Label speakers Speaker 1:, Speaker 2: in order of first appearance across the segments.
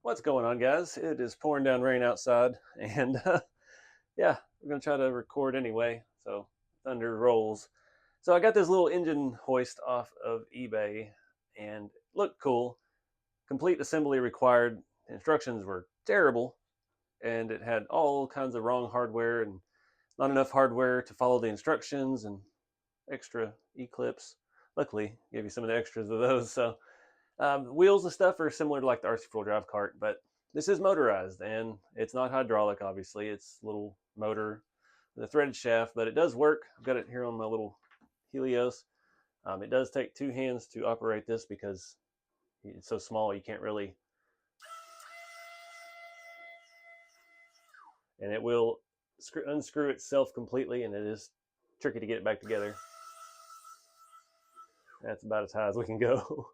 Speaker 1: What's going on, guys? It is pouring down rain outside, and yeah, we're gonna try to record anyway, so thunder rolls. So I got this little engine hoist off of eBay, and it looked cool. Complete assembly required. The instructions were terrible, and it had all kinds of wrong hardware and not enough hardware to follow the instructions, and extra E-clips. Luckily, gave you some of the extras of those. So wheels and stuff are similar to like the RC four drive cart, but this is motorized and it's not hydraulic. Obviously, it's a little motor with a threaded shaft, but it does work. I've got it here on my little Helios. It does take two hands to operate this because it's so small you can't really, and it will unscrew itself completely, and it is tricky to get it back together. That's about as high as we can go.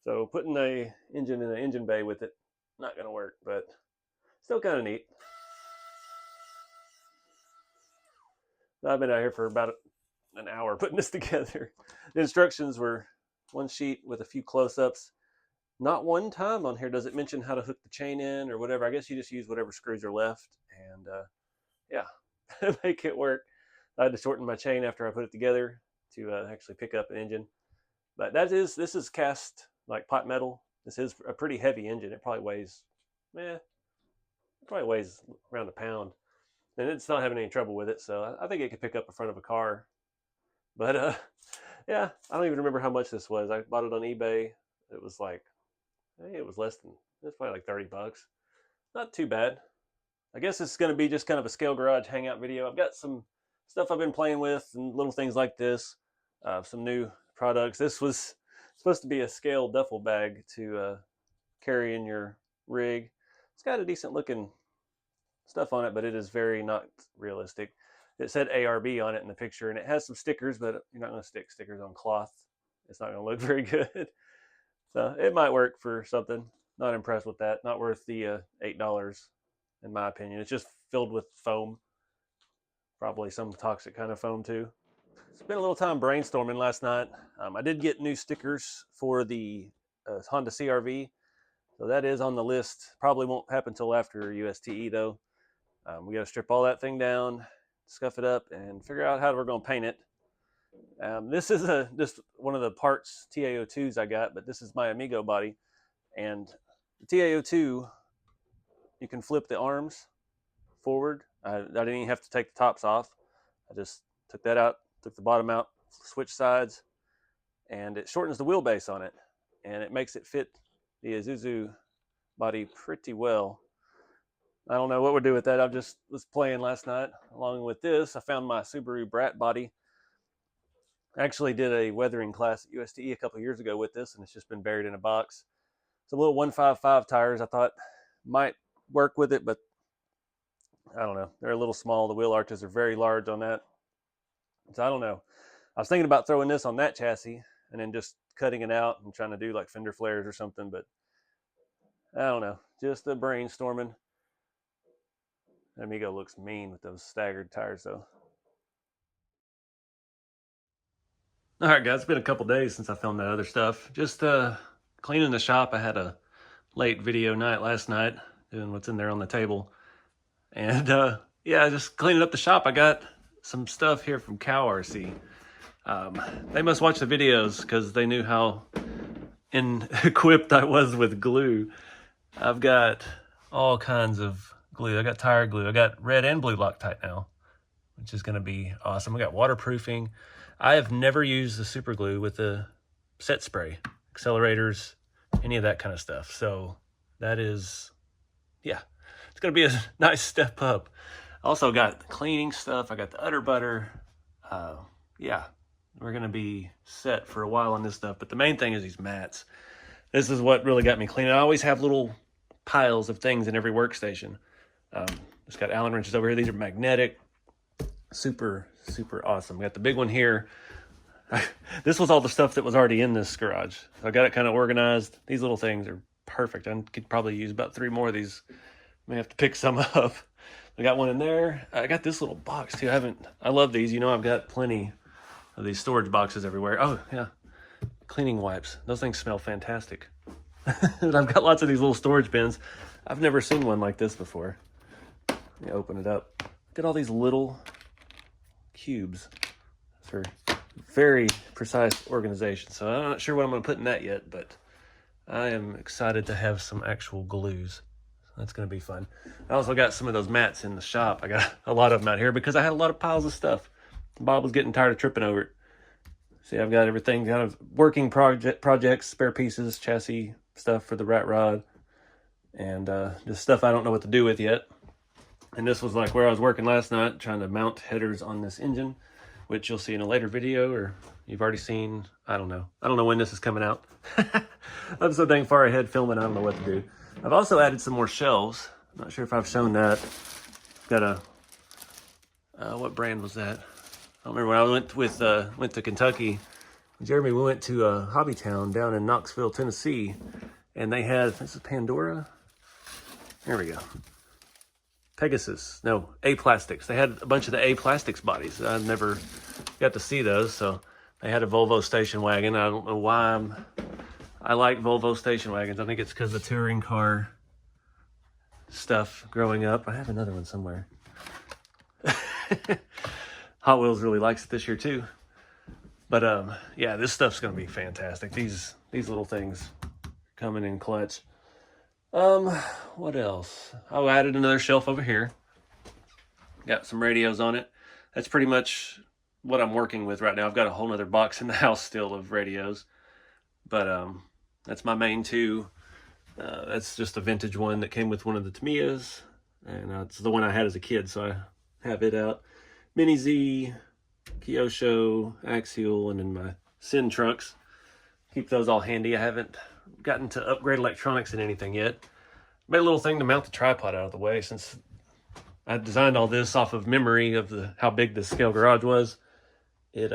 Speaker 1: So putting a engine in an engine bay with it, not going to work, but still kind of neat. So I've been out here for about an hour putting this together. The instructions were one sheet with a few close-ups. Not one time on here does it mention how to hook the chain in or whatever. I guess you just use whatever screws are left, and yeah, make it work. I had to shorten my chain after I put it together to actually pick up an engine. But this is cast like pot metal. This is a pretty heavy engine. It probably weighs around a pound, and it's not having any trouble with it. So I think it could pick up the front of a car. But yeah, I don't even remember how much this was. I bought it on eBay. It was like, it was probably like $30. Not too bad. I guess it's going to be just kind of a scale garage hangout video. I've got some stuff I've been playing with and little things like this. Some new products. This was supposed to be a scale duffel bag to carry in your rig. It's got a decent looking stuff on it, but it is very not realistic. It said ARB on it in the picture, and it has some stickers, but you're not going to stick stickers on cloth. It's not going to look very good. So it might work for something. Not impressed with that. Not worth the $8, in my opinion. It's just filled with foam. Probably some toxic kind of foam too. Spent a little time brainstorming last night. I did get new stickers for the Honda CR-V, so that is on the list. Probably won't happen until after USTE though. We got to strip all that thing down, scuff it up, and figure out how we're going to paint it. This is just one of the parts TAO2s I got, but this is my Amigo body, and the TAO2, you can flip the arms forward. I didn't even have to take the tops off. I just took that out, took the bottom out, switch sides, and it shortens the wheelbase on it, and it makes it fit the Isuzu body pretty well. I don't know what we'll do with that. I just was playing last night. Along with this, I found my Subaru Brat body. I actually did a weathering class at USTE a couple of years ago with this, and it's just been buried in a box. It's a little 155 tires. I thought might work with it, but I don't know. They're a little small. The wheel arches are very large on that. So I don't know. I was thinking about throwing this on that chassis and then just cutting it out and trying to do like fender flares or something, but I don't know. Just a brainstorming. Amigo looks mean with those staggered tires though. All right, guys, it's been a couple days since I filmed that other stuff. Just cleaning the shop. I had a late video night last night doing what's in there on the table. And yeah, just cleaning up the shop. I got some stuff here from CowRC. They must watch the videos because they knew how equipped I was with glue. I've got all kinds of glue. I got tire glue. I got red and blue Loctite now, which is going to be awesome. I got waterproofing. I have never used the super glue with the set spray, accelerators, any of that kind of stuff. So that is, yeah, it's going to be a nice step up. I also got the cleaning stuff. I got the udder butter. yeah, we're going to be set for a while on this stuff. But the main thing is these mats. This is what really got me clean. I always have little piles of things in every workstation. It's got Allen wrenches over here. These are magnetic. Super, super awesome. Got the big one here. This was all the stuff that was already in this garage. So I got it kind of organized. These little things are perfect. I could probably use about 3 more of these. May have to pick some up. I got one in there. I got this little box too. I love these. You know, I've got plenty of these storage boxes everywhere. Oh yeah, cleaning wipes. Those things smell fantastic. And I've got lots of these little storage bins. I've never seen one like this before. Let me open it up. Look at all these little cubes for very precise organization. So I'm not sure what I'm going to put in that yet, but I am excited to have some actual glues. That's going to be fun. I also got some of those mats in the shop. I got a lot of them out here because I had a lot of piles of stuff. Bob was getting tired of tripping over it. See, I've got everything kind of working projects, spare pieces, chassis stuff for the rat rod, and just stuff I don't know what to do with yet. And this was like where I was working last night, trying to mount headers on this engine, which you'll see in a later video, or you've already seen. I don't know. I don't know when this is coming out. I'm so dang far ahead filming, I don't know what to do. I've also added some more shelves. I'm not sure if I've shown that. Got a, what brand was that? I don't remember. When I went to Kentucky, Jeremy, we went to Hobbytown down in Knoxville, Tennessee, and they had, this is Pandora? There we go. Pegasus, no, A-Plastics. They had a bunch of the A-Plastics bodies. I never got to see those, so they had a Volvo station wagon. I don't know why I like Volvo station wagons. I think it's because of the touring car stuff growing up. I have another one somewhere. Hot Wheels really likes it this year too. But yeah, this stuff's gonna be fantastic. These little things coming in clutch. What else? Oh, I added another shelf over here. Got some radios on it. That's pretty much what I'm working with right now. I've got a whole nother box in the house still of radios, but that's my main 2. That's just a vintage one that came with one of the Tamiyas, and it's the one I had as a kid, so I have it out. Mini Z, Kyosho, Axial, and then my Sin trucks. Keep those all handy. I haven't gotten to upgrade electronics in anything yet. Made a little thing to mount the tripod out of the way, since I designed all this off of memory of how big the scale garage was. It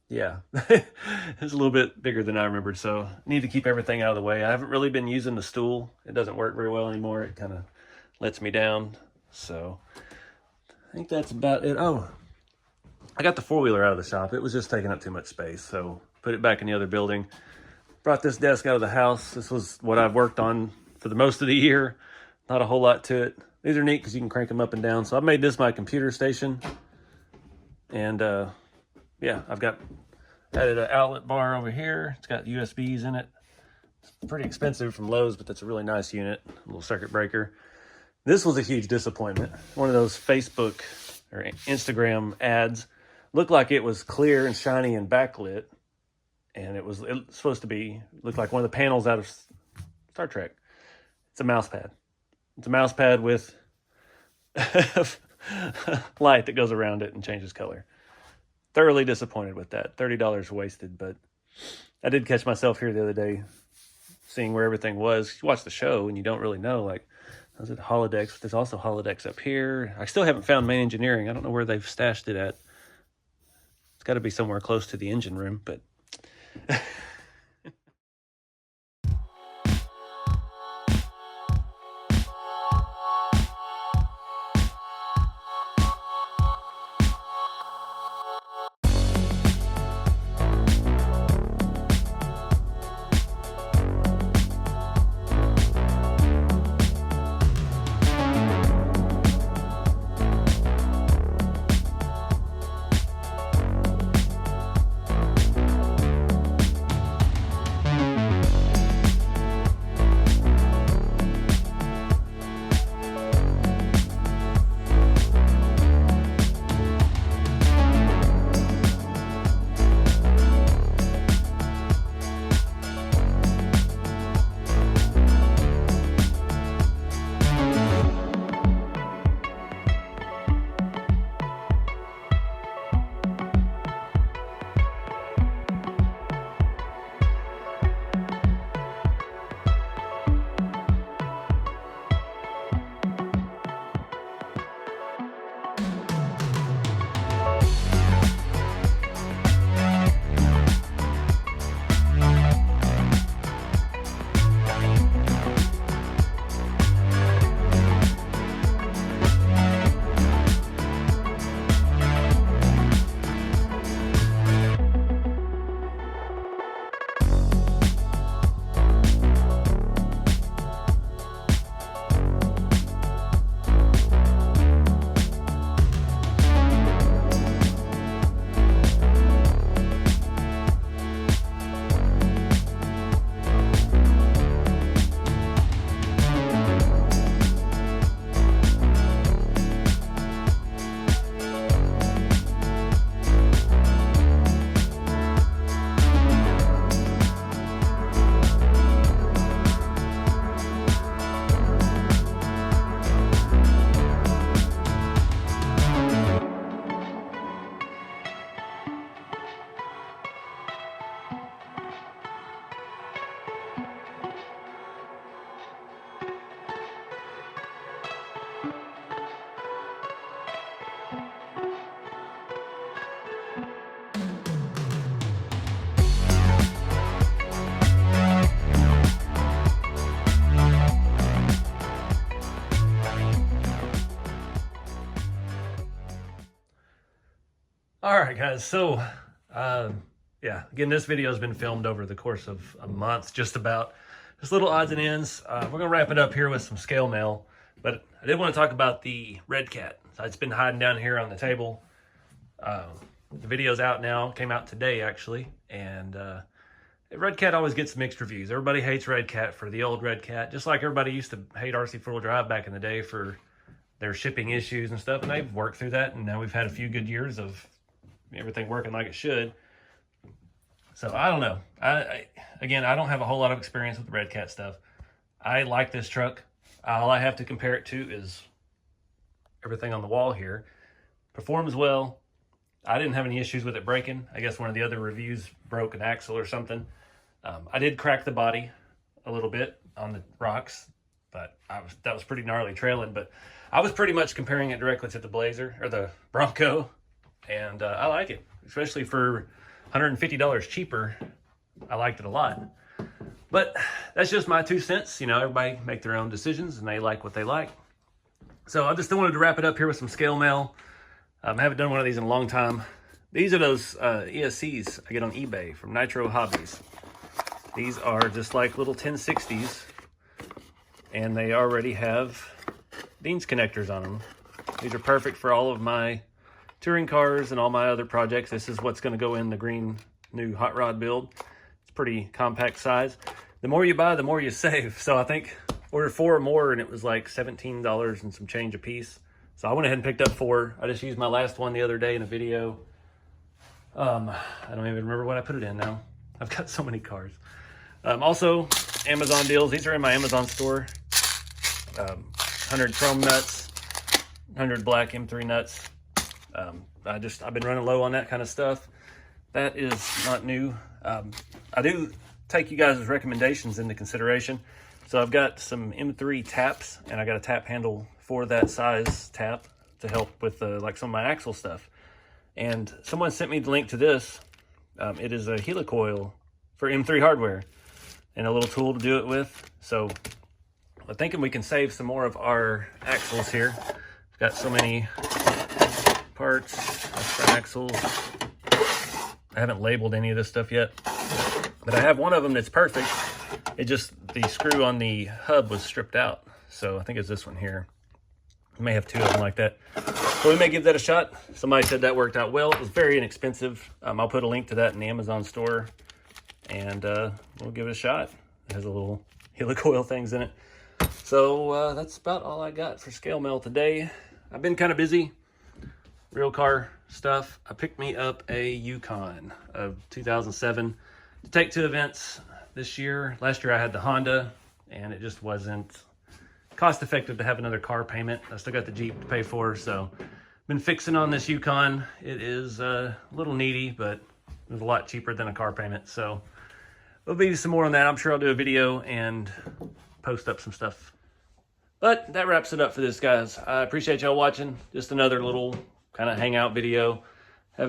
Speaker 1: yeah, it's a little bit bigger than I remembered, so I need to keep everything out of the way. I haven't really been using the stool. It doesn't work very well anymore. It kind of lets me down. So I think that's about it. Oh, I got the 4-wheeler out of the shop. It was just taking up too much space, so put it back in the other building. Brought this desk out of the house. This was what I've worked on for the most of the year. Not a whole lot to it. These are neat because you can crank them up and down. So I made this my computer station. And yeah, I've got added an outlet bar over here. It's got USBs in it. It's pretty expensive from Lowe's, but that's a really nice unit. A little circuit breaker. This was a huge disappointment. One of those Facebook or Instagram ads. Looked like it was clear and shiny and backlit. And it's supposed to be, looked like one of the panels out of Star Trek. It's a mouse pad. It's a mouse pad with light that goes around it and changes color. Thoroughly disappointed with that. $30 wasted, but I did catch myself here the other day seeing where everything was. You watch the show and you don't really know, like, was it holodecks? But there's also holodecks up here. I still haven't found main engineering. I don't know where they've stashed it at. It's got to be somewhere close to the engine room, but All right, guys. So, yeah, again, this video has been filmed over the course of a month, just about. Just little odds and ends. We're going to wrap it up here with some scale mail, but I did want to talk about the Redcat. So it's been hiding down here on the table. The video's out now, came out today actually, and Redcat always gets mixed reviews. Everybody hates Redcat for the old Redcat, just like everybody used to hate RC four-wheel drive back in the day for their shipping issues and stuff, and they've worked through that, and now we've had a few good years of everything working like it should. So I don't know. Again, I don't have a whole lot of experience with the Redcat stuff. I like this truck. All I have to compare it to is everything on the wall here. Performs well. I didn't have any issues with it breaking. I guess one of the other reviews broke an axle or something. I did crack the body a little bit on the rocks, but that was pretty gnarly trailing. But I was pretty much comparing it directly to the Blazer or the Bronco, and I like it, especially for $150 cheaper. I liked it a lot. But that's just my 2 cents. You know, everybody make their own decisions and they like what they like. So I just wanted to wrap it up here with some scale mail. I haven't done one of these in a long time. These are those ESCs I get on eBay from Nitro Hobbies. These are just like little 1060s, and they already have Dean's connectors on them. These are perfect for all of my touring cars and all my other projects. This is what's going to go in the green new hot rod build. It's pretty compact size. The more you buy, the more you save. So I think ordered 4 or more, and it was like $17 and some change a piece. So I went ahead and picked up 4. I just used my last one the other day in a video. I don't even remember what I put it in now. I've got so many cars. Also, Amazon deals. These are in my Amazon store. 100 chrome nuts, 100 black M3 nuts. I've been running low on that kind of stuff. That is not new. I do take you guys' recommendations into consideration. So I've got some M3 taps, and I got a tap handle for that size tap to help with like some of my axle stuff. And someone sent me the link to this. It is a helicoil for M3 hardware and a little tool to do it with. So I'm thinking we can save some more of our axles here. I've got so many parts for axles. I haven't labeled any of this stuff yet, but I have one of them that's perfect. It just, the screw on the hub was stripped out. So I think it's this one here. I may have 2 of them like that. So we may give that a shot. Somebody said that worked out well. It was very inexpensive. I'll put a link to that in the Amazon store, and we'll give it a shot. It has a little helicoil things in it. So that's about all I got for scale mail today. I've been kind of busy. Real car stuff. I picked me up a Yukon of 2007 to take to events this year. Last year I had the Honda, and it just wasn't cost effective to have another car payment. I still got the Jeep to pay for, so been fixing on this Yukon. It is a little needy, but it was a lot cheaper than a car payment. So there'll be some more on that. I'm sure I'll do a video and post up some stuff. But that wraps it up for this, guys. I appreciate y'all watching. Just another little kind of hangout video. I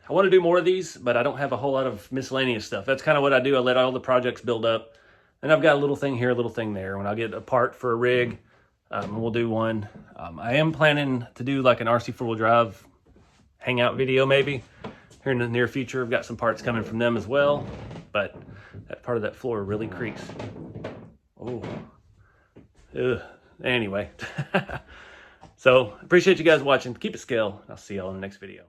Speaker 1: want to do more of these, but I don't have a whole lot of miscellaneous stuff. That's kind of what I do. I let all the projects build up. And I've got a little thing here, a little thing there. When I get a part for a rig, we'll do one. I am planning to do like an RC four-wheel drive hangout video maybe here in the near future. I've got some parts coming from them as well, but that part of that floor really creaks. Oh, anyway. So appreciate you guys watching. Keep it scale. I'll see y'all in the next video.